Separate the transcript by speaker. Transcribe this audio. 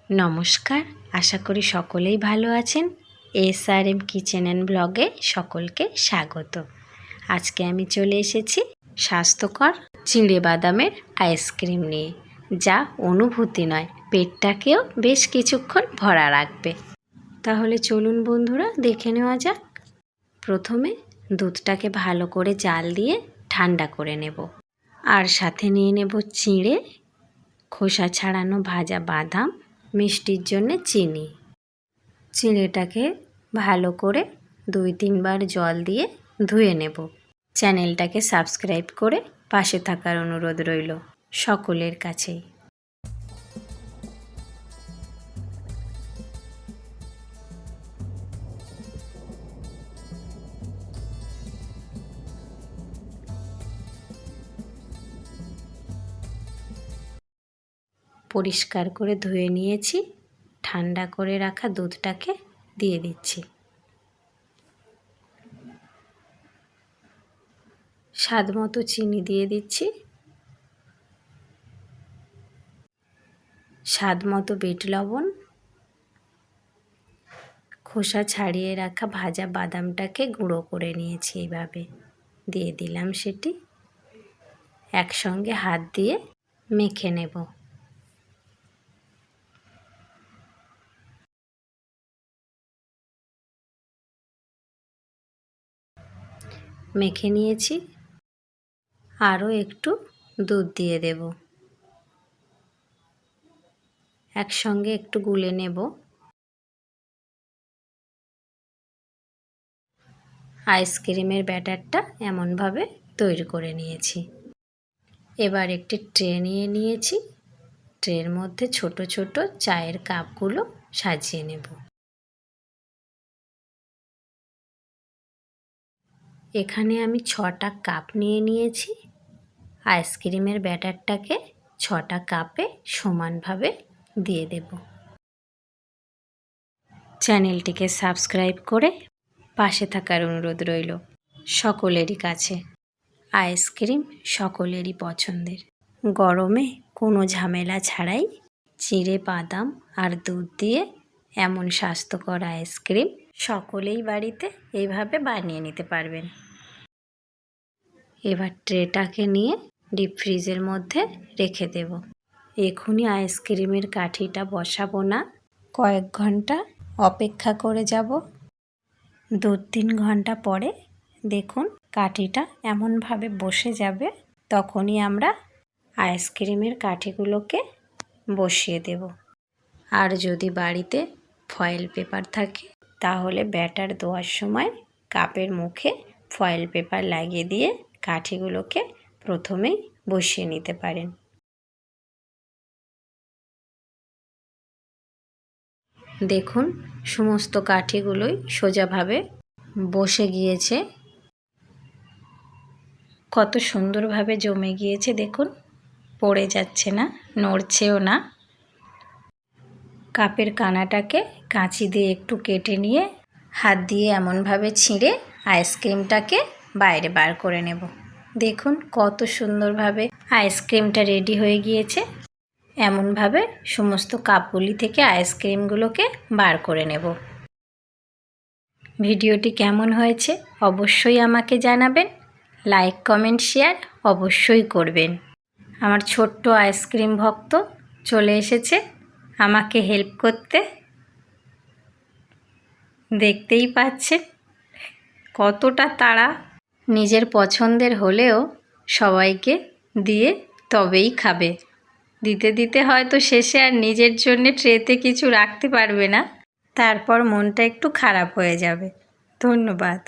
Speaker 1: নমস্কার, আশা করি সকলেই ভালো আছেন। SRM কিচেন অ্যান্ড ব্লগে সকলকে স্বাগত। আজকে আমি চলে এসেছি স্বাস্থ্যকর চিঁড়ে বাদামের আইসক্রিম নিয়ে, যা অনুভূতি নয়, পেটটাকেও বেশ কিছুক্ষণ ভরা রাখবে। তাহলে চলুন বন্ধুরা, দেখে নেওয়া যাক। প্রথমে দুধটাকে ভালো করে জাল দিয়ে ঠান্ডা করে নেব, আর সাথে নিয়ে নেব চিঁড়ে, খোসা ছাড়ানো ভাজা বাদাম, মিষ্টির জন্য চিনি। চিঁড়েটাকে ভালো করে 2-3 বার জল দিয়ে ধুয়ে নেব। চ্যানেলটাকে সাবস্ক্রাইব করে পাশে থাকার অনুরোধ রইল সকলের কাছেই। পরিষ্কার করে ধুয়ে নিয়েছি। ঠান্ডা করে রাখা দুধটাকে দিয়ে দিচ্ছি। স্বাদ মতো চিনি দিয়ে দিচ্ছি। স্বাদ মতো বিট লবণ। খোসা ছাড়িয়ে রাখা ভাজা বাদামটাকে গুঁড়ো করে নিয়েছি, এইভাবে দিয়ে দিলাম। সেটি একসঙ্গে হাত দিয়ে মেখে নেব। মেখে নিয়েছি। আরও একটু দুধ দিয়ে দেব। একসঙ্গে একটু গুলে নেব। আইসক্রিমের ব্যাটারটা এমনভাবে তৈরি করে নিয়েছি। এবার একটি ট্রে নিয়ে নিয়েছি। ট্রের মধ্যে ছোট ছোট চায়ের কাপগুলো সাজিয়ে নেব। এখানে আমি 6টা কাপ নিয়ে নিয়েছি। আইসক্রিমের ব্যাটারটাকে 6টা কাপে সমানভাবে দিয়ে দেব। চ্যানেলটিকে সাবস্ক্রাইব করে পাশে থাকার অনুরোধ রইল সকলেরই কাছে। আইসক্রিম সকলেরই পছন্দের। গরমে কোনো ঝামেলা ছাড়াই চিঁড়ে বাদাম আর দুধ দিয়ে এমন স্বাস্থ্যকর আইসক্রিম সকলেই বাড়িতে এইভাবে বানিয়ে নিতে পারবেন। এবার ট্রেটাকে নিয়ে ডিপ ফ্রিজের মধ্যে রেখে দেব। এখনই আইসক্রিমের কাঠিটা বসাবো না, কয়েক ঘন্টা অপেক্ষা করে যাব। 2-3 ঘন্টা পরে দেখুন কাঠিটা এমনভাবে বসে যাবে। তখনই আমরা আইসক্রিমের কাঠিগুলোকে বসিয়ে দেব। আর যদি বাড়িতে ফয়েল পেপার থাকে, তাহলে ব্যাটার দেওয়ার সময় কাপের মুখে ফয়েল পেপার লাগিয়ে দিয়ে কাঠিগুলোকে প্রথমেই বসিয়ে নিতে পারেন। দেখুন সমস্ত কাঠিগুলোই সোজাভাবে বসে গিয়েছে। কত সুন্দরভাবে জমে গিয়েছে দেখুন, পড়ে যাচ্ছে না, নড়ছেও না। কাপের কানাটাকে কাঁচি দিয়ে একটু কেটে নিয়ে হাত দিয়ে এমনভাবে ছিঁড়ে আইসক্রিমটাকে বাইরে বার করে নেব। দেখুন কত সুন্দরভাবে আইসক্রিমটা রেডি হয়ে গিয়েছে। এমনভাবে সমস্ত কাপগুলি থেকে আইসক্রিমগুলোকে বার করে নেব। ভিডিওটি কেমন হয়েছে অবশ্যই আমাকে জানাবেন। লাইক, কমেন্ট, শেয়ার অবশ্যই করবেন। আমার ছোট্ট আইসক্রিম ভক্ত চলে এসেছে আমাকে হেল্প করতে। দেখতেই পাচ্ছেন কতটা তাড়া। নিজের পছন্দের হলেও সবাইকে দিয়ে তবেই খাবে। দিতে দিতে হয়তো শেষে আর নিজের জন্য ট্রেতে কিছু রাখতে পারবে না, তারপর মনটা একটু খারাপ হয়ে যাবে। ধন্যবাদ।